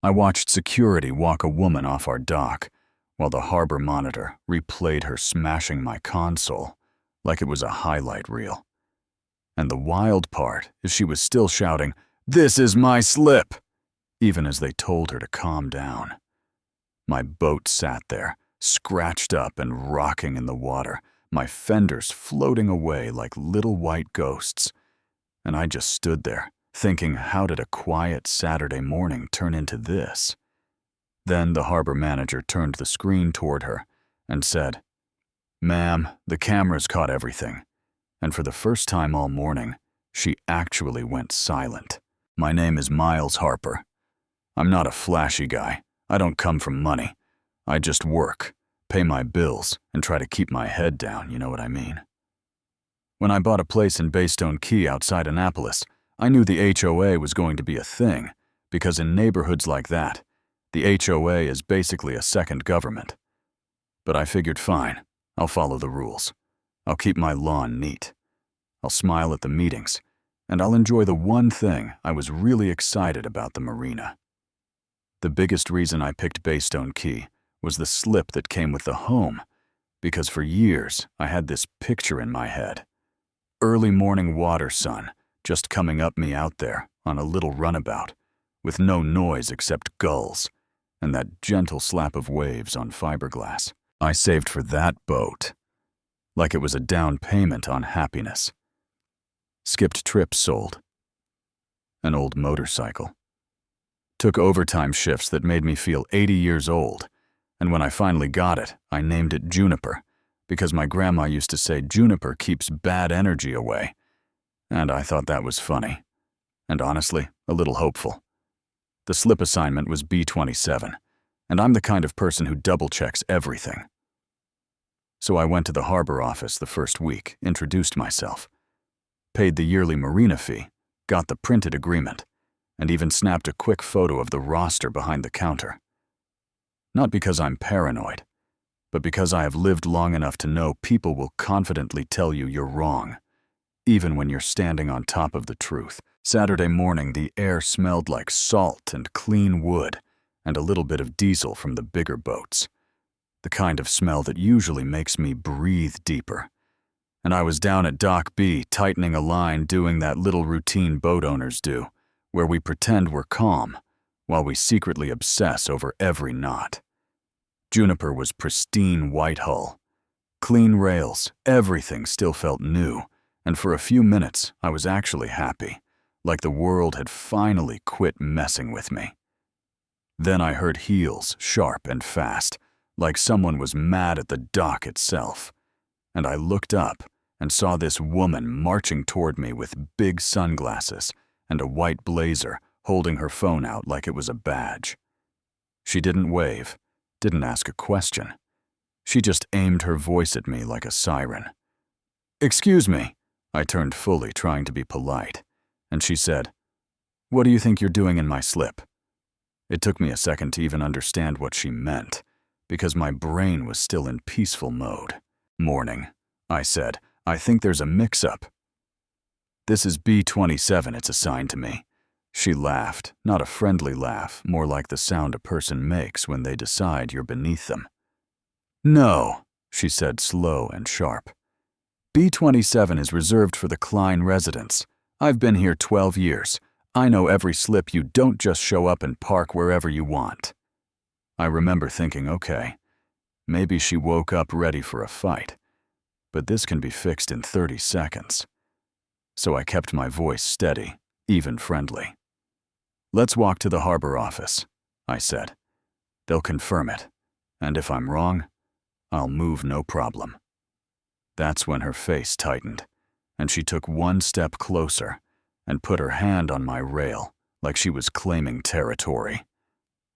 I watched security walk a woman off our dock, while the harbor monitor replayed her smashing my console like it was a highlight reel. And the wild part is she was still shouting, "This is my slip!" even as they told her to calm down. My boat sat there, scratched up and rocking in the water, my fenders floating away like little white ghosts. And I just stood there, thinking, how did a quiet Saturday morning turn into this? Then the harbor manager turned the screen toward her and said, "Ma'am, the cameras caught everything." And for the first time all morning, she actually went silent. "My name is Miles Harper. I'm not a flashy guy. I don't come from money. I just work, pay my bills, and try to keep my head down, you know what I mean?" When I bought a place in Baystone Key outside Annapolis, I knew the HOA was going to be a thing, because in neighborhoods like that, the HOA is basically a second government. But I figured, fine, I'll follow the rules. I'll keep my lawn neat. I'll smile at the meetings, and I'll enjoy the one thing I was really excited about: the marina. The biggest reason I picked Baystone Key was the slip that came with the home, because for years I had this picture in my head. Early morning water sun just coming up me out there on a little runabout, with no noise except gulls and that gentle slap of waves on fiberglass. I saved for that boat, like it was a down payment on happiness. Skipped trips sold. An old motorcycle. Took overtime shifts that made me feel 80 years old, and when I finally got it, I named it Juniper, because my grandma used to say juniper keeps bad energy away, and I thought that was funny, and honestly, a little hopeful. The slip assignment was B27, and I'm the kind of person who double-checks everything. So I went to the harbor office the first week, introduced myself, paid the yearly marina fee, got the printed agreement, and even snapped a quick photo of the roster behind the counter. Not because I'm paranoid, but because I have lived long enough to know people will confidently tell you you're wrong, even when you're standing on top of the truth. Saturday morning, the air smelled like salt and clean wood and a little bit of diesel from the bigger boats, the kind of smell that usually makes me breathe deeper. And I was down at Dock B, tightening a line, doing that little routine boat owners do, where we pretend we're calm while we secretly obsess over every knot. Juniper was pristine white hull, clean rails, everything still felt new, and for a few minutes I was actually happy, like the world had finally quit messing with me. Then I heard heels, sharp and fast, like someone was mad at the dock itself, and I looked up and saw this woman marching toward me with big sunglasses and a white blazer, holding her phone out like it was a badge. She didn't wave, didn't ask a question. She just aimed her voice at me like a siren. "Excuse me," I turned fully, trying to be polite, and she said, "What do you think you're doing in my slip?" It took me a second to even understand what she meant, because my brain was still in peaceful mode. "Morning," I said. "I think there's a mix-up." "This is B27, it's assigned to me." She laughed, not a friendly laugh, more like the sound a person makes when they decide you're beneath them. "No," she said, slow and sharp. "B27 is reserved for the Klein residents. I've been here 12 years. I know every slip. You don't just show up and park wherever you want." I remember thinking, okay, maybe she woke up ready for a fight, but this can be fixed in 30 seconds. So I kept my voice steady, even friendly. "Let's walk to the harbor office," I said. "They'll confirm it, and if I'm wrong, I'll move no problem." That's when her face tightened, and she took one step closer and put her hand on my rail like she was claiming territory.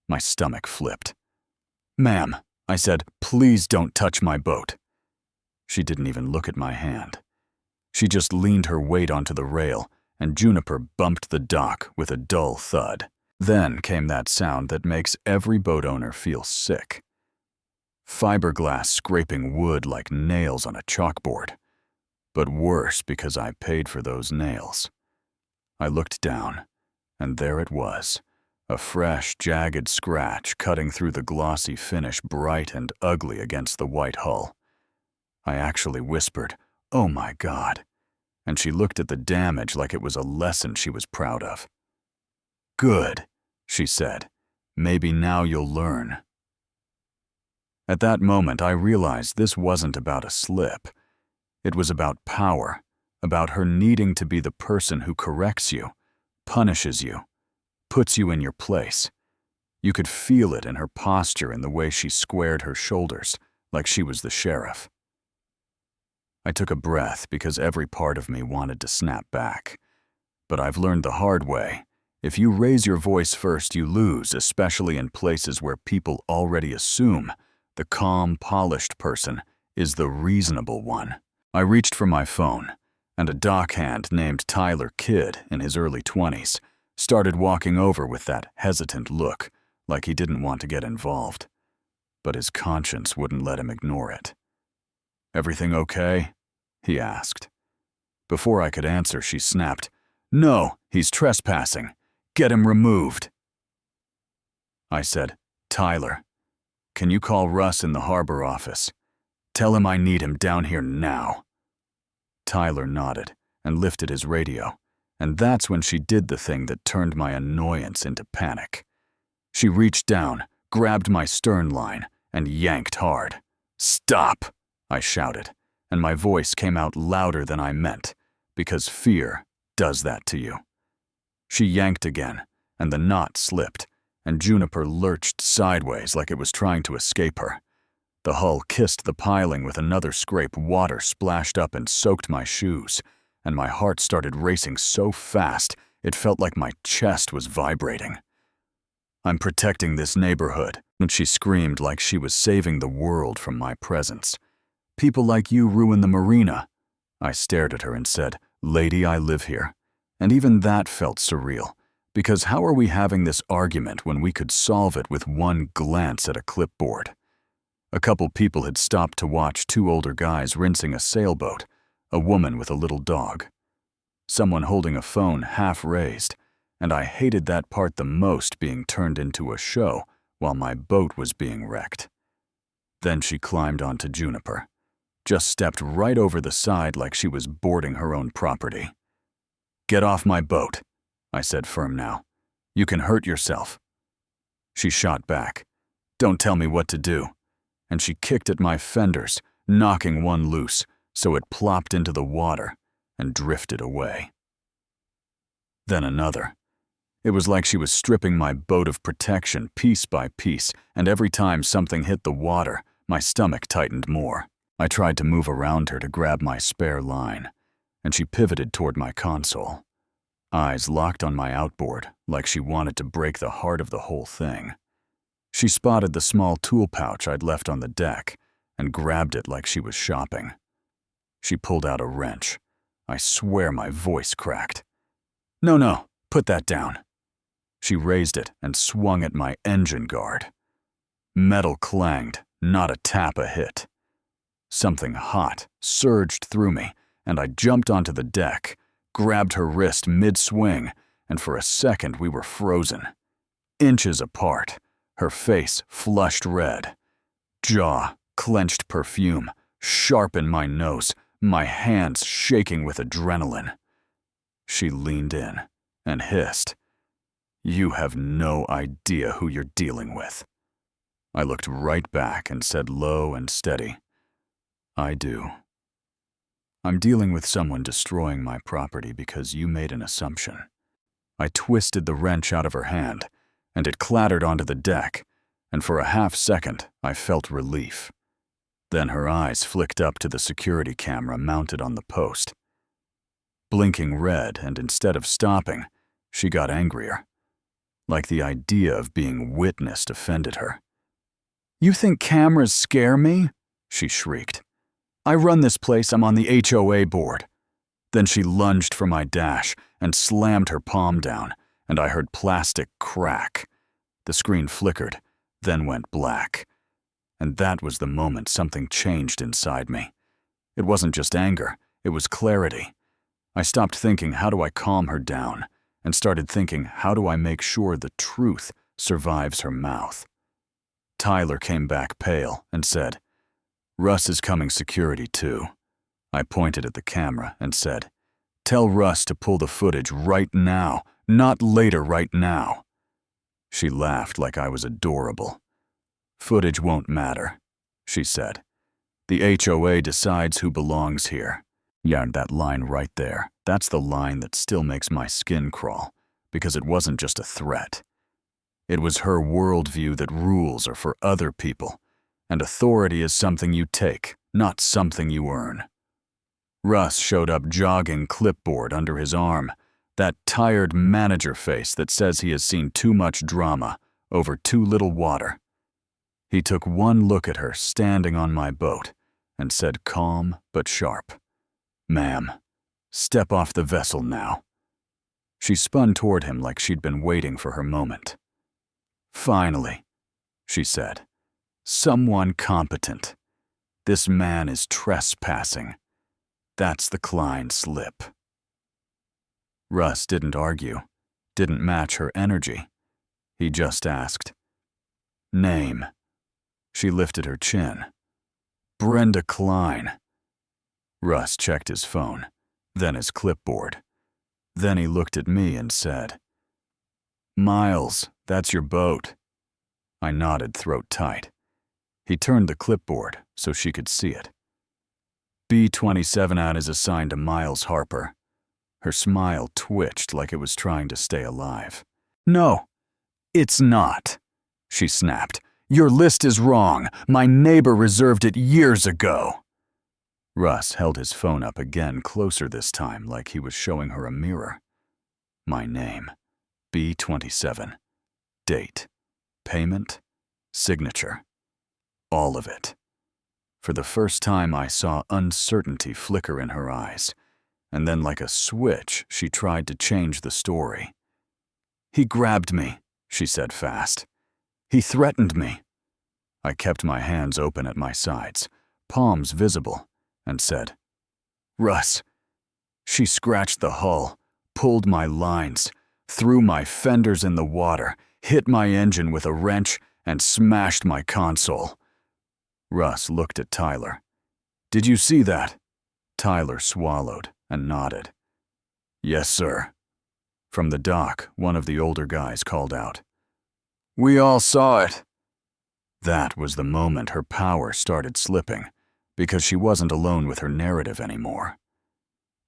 My stomach flipped. "Ma'am," I said, "please don't touch my boat." She didn't even look at my hand. She just leaned her weight onto the rail, and Juniper bumped the dock with a dull thud. Then came that sound that makes every boat owner feel sick. Fiberglass scraping wood like nails on a chalkboard, but worse because I paid for those nails. I looked down, and there it was, a fresh, jagged scratch cutting through the glossy finish bright and ugly against the white hull. I actually whispered, "Oh my God," and she looked at the damage like it was a lesson she was proud of. "Good," she said. "Maybe now you'll learn." At that moment, I realized this wasn't about a slip. It was about power, about her needing to be the person who corrects you, punishes you, puts you in your place. You could feel it in her posture, in the way she squared her shoulders, like she was the sheriff. I took a breath because every part of me wanted to snap back. But I've learned the hard way. If you raise your voice first, you lose, especially in places where people already assume the calm, polished person is the reasonable one. I reached for my phone, and a dockhand named Tyler Kidd, in his early 20s, started walking over with that hesitant look, like he didn't want to get involved. But his conscience wouldn't let him ignore it. "Everything okay?" he asked. Before I could answer, she snapped, "No, he's trespassing. Get him removed." I said, "Tyler, can you call Russ in the harbor office? Tell him I need him down here now." Tyler nodded and lifted his radio, and that's when she did the thing that turned my annoyance into panic. She reached down, grabbed my stern line, and yanked hard. "Stop!" I shouted, and my voice came out louder than I meant, because fear does that to you. She yanked again, and the knot slipped, and Juniper lurched sideways like it was trying to escape her. The hull kissed the piling with another scrape. Water splashed up and soaked my shoes, and my heart started racing so fast it felt like my chest was vibrating. "I'm protecting this neighborhood," and she screamed like she was saving the world from my presence. "People like you ruin the marina." I stared at her and said, "Lady, I live here." And even that felt surreal, because how are we having this argument when we could solve it with one glance at a clipboard? A couple people had stopped to watch two older guys rinsing a sailboat, a woman with a little dog. Someone holding a phone half raised, and I hated that part the most, being turned into a show while my boat was being wrecked. Then she climbed onto Juniper, just stepped right over the side like she was boarding her own property. "Get off my boat," I said, firm now. "You can hurt yourself." She shot back, "Don't tell me what to do," and she kicked at my fenders, knocking one loose, so it plopped into the water and drifted away. Then another. It was like she was stripping my boat of protection piece by piece, and every time something hit the water, my stomach tightened more. I tried to move around her to grab my spare line, and she pivoted toward my console. Eyes locked on my outboard, like she wanted to break the heart of the whole thing. She spotted the small tool pouch I'd left on the deck and grabbed it like she was shopping. She pulled out a wrench. I swear my voice cracked. No, put that down." She raised it and swung at my engine guard. Metal clanged, not a tap a hit. Something hot surged through me, and I jumped onto the deck, grabbed her wrist mid-swing, and for a second we were frozen. Inches apart, her face flushed red. Jaw, clenched perfume, sharp in my nose, my hands shaking with adrenaline. She leaned in and hissed, "You have no idea who you're dealing with." I looked right back and said low and steady, "I do. I'm dealing with someone destroying my property because you made an assumption." I twisted the wrench out of her hand, and it clattered onto the deck, and for a half second I felt relief. Then her eyes flicked up to the security camera mounted on the post. Blinking red, and instead of stopping, she got angrier. Like the idea of being witnessed offended her. "You think cameras scare me?" she shrieked. "I run this place, I'm on the HOA board." Then she lunged for my dash and slammed her palm down, and I heard plastic crack. The screen flickered, then went black. And that was the moment something changed inside me. It wasn't just anger, it was clarity. I stopped thinking, how do I calm her down, and started thinking, how do I make sure the truth survives her mouth? Tyler came back pale and said, "Russ is coming security too." I pointed at the camera and said, "Tell Russ to pull the footage right now, not later, right now." She laughed like I was adorable. "Footage won't matter," she said. "The HOA decides who belongs here." Yeah, that line right there, that's the line that still makes my skin crawl, because it wasn't just a threat. It was her worldview that rules are for other people, and authority is something you take, not something you earn. Russ showed up jogging, clipboard under his arm, that tired manager face that says he has seen too much drama over too little water. He took one look at her standing on my boat and said, calm but sharp, "Ma'am, step off the vessel now." She spun toward him like she'd been waiting for her moment. "Finally," she said, "someone competent. This man is trespassing. That's the Klein slip." Russ didn't argue, didn't match her energy. He just asked, "Name?" She lifted her chin. "Brenda Klein." Russ checked his phone, then his clipboard. Then he looked at me and said, "Miles, that's your boat." I nodded, throat tight. He turned the clipboard so she could see it. B-27 ad is assigned to Miles Harper. Her smile twitched like it was trying to stay alive. "No, it's not," she snapped. "Your list is wrong. My neighbor reserved it years ago." Russ held his phone up again, closer this time, like he was showing her a mirror. My name, B-27. Date, payment, signature. All of it. For the first time, I saw uncertainty flicker in her eyes, and then like a switch, she tried to change the story. "He grabbed me," she said fast. "He threatened me." I kept my hands open at my sides, palms visible, and said, "Russ." She scratched the hull, pulled my lines, threw my fenders in the water, hit my engine with a wrench, and smashed my console. Russ looked at Tyler. "Did you see that?" Tyler swallowed and nodded. "Yes, sir." From the dock, one of the older guys called out, "We all saw it." That was the moment her power started slipping, because she wasn't alone with her narrative anymore.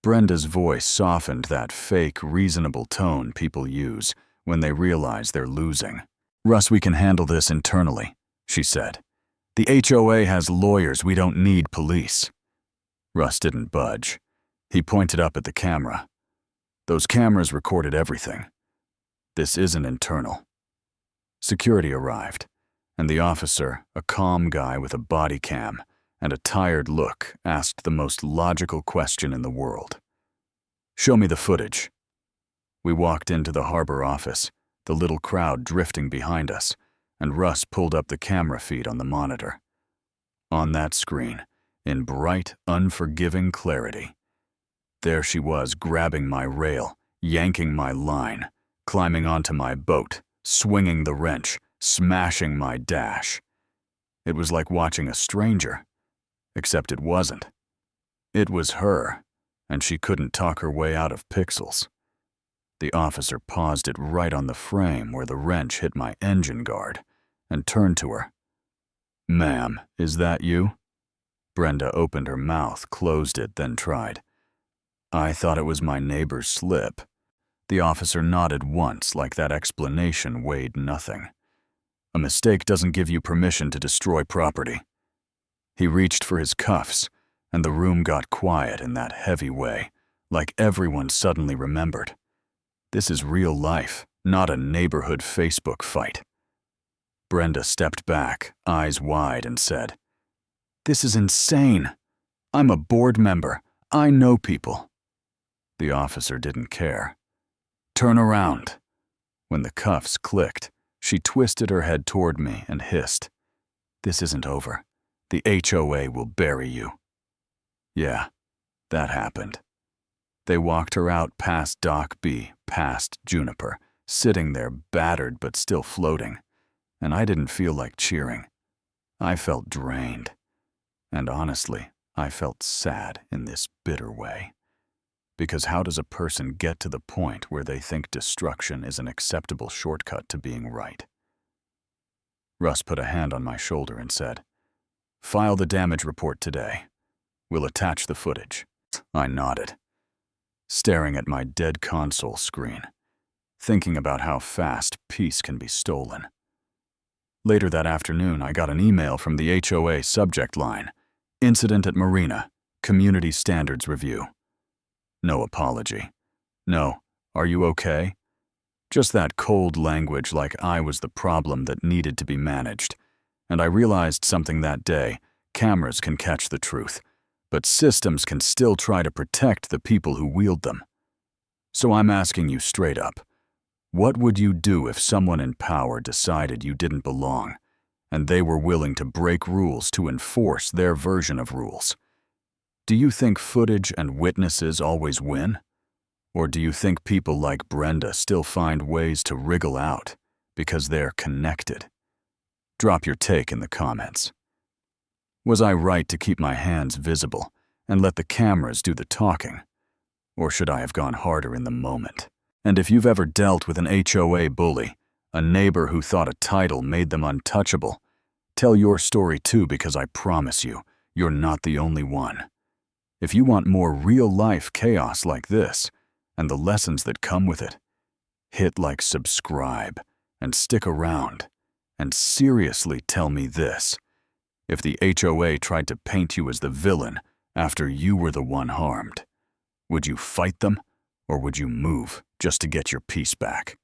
Brenda's voice softened, that fake, reasonable tone people use when they realize they're losing. "Russ, we can handle this internally," she said. "The HOA has lawyers, we don't need police." Russ didn't budge. He pointed up at the camera. "Those cameras recorded everything. This isn't internal." Security arrived, and the officer, a calm guy with a body cam and a tired look, asked the most logical question in the world. "Show me the footage." We walked into the harbor office, the little crowd drifting behind us, and Russ pulled up the camera feed on the monitor. On that screen, in bright, unforgiving clarity, there she was, grabbing my rail, yanking my line, climbing onto my boat, swinging the wrench, smashing my dash. It was like watching a stranger, except it wasn't. It was her, and she couldn't talk her way out of pixels. The officer paused it right on the frame where the wrench hit my engine guard and turned to her. "Ma'am, is that you?" Brenda opened her mouth, closed it, then tried. "I thought it was my neighbor's slip." The officer nodded once, like that explanation weighed nothing. "A mistake doesn't give you permission to destroy property." He reached for his cuffs, and the room got quiet in that heavy way, like everyone suddenly remembered. This is real life, not a neighborhood Facebook fight. Brenda stepped back, eyes wide, and said, "This is insane. I'm a board member. I know people." The officer didn't care. "Turn around." When the cuffs clicked, she twisted her head toward me and hissed, "This isn't over. The HOA will bury you." Yeah, that happened. They walked her out past Dock B, past Juniper, sitting there battered but still floating, and I didn't feel like cheering. I felt drained. And honestly, I felt sad in this bitter way. Because how does a person get to the point where they think destruction is an acceptable shortcut to being right? Russ put a hand on my shoulder and said, "File the damage report today. We'll attach the footage." I nodded, staring at my dead console screen, thinking about how fast peace can be stolen. Later that afternoon, I got an email from the HOA subject line, "Incident at Marina, Community Standards Review." No apology. No, "Are you okay?" Just that cold language like I was the problem that needed to be managed. And I realized something that day: cameras can catch the truth, but systems can still try to protect the people who wield them. So I'm asking you straight up, what would you do if someone in power decided you didn't belong, and they were willing to break rules to enforce their version of rules? Do you think footage and witnesses always win? Or do you think people like Brenda still find ways to wriggle out because they're connected? Drop your take in the comments. Was I right to keep my hands visible and let the cameras do the talking? Or should I have gone harder in the moment? And if you've ever dealt with an HOA bully, a neighbor who thought a title made them untouchable, tell your story too, because I promise you, you're not the only one. If you want more real-life chaos like this, and the lessons that come with it, hit like subscribe and stick around. And seriously tell me this: if the HOA tried to paint you as the villain after you were the one harmed, would you fight them, or would you move just to get your peace back?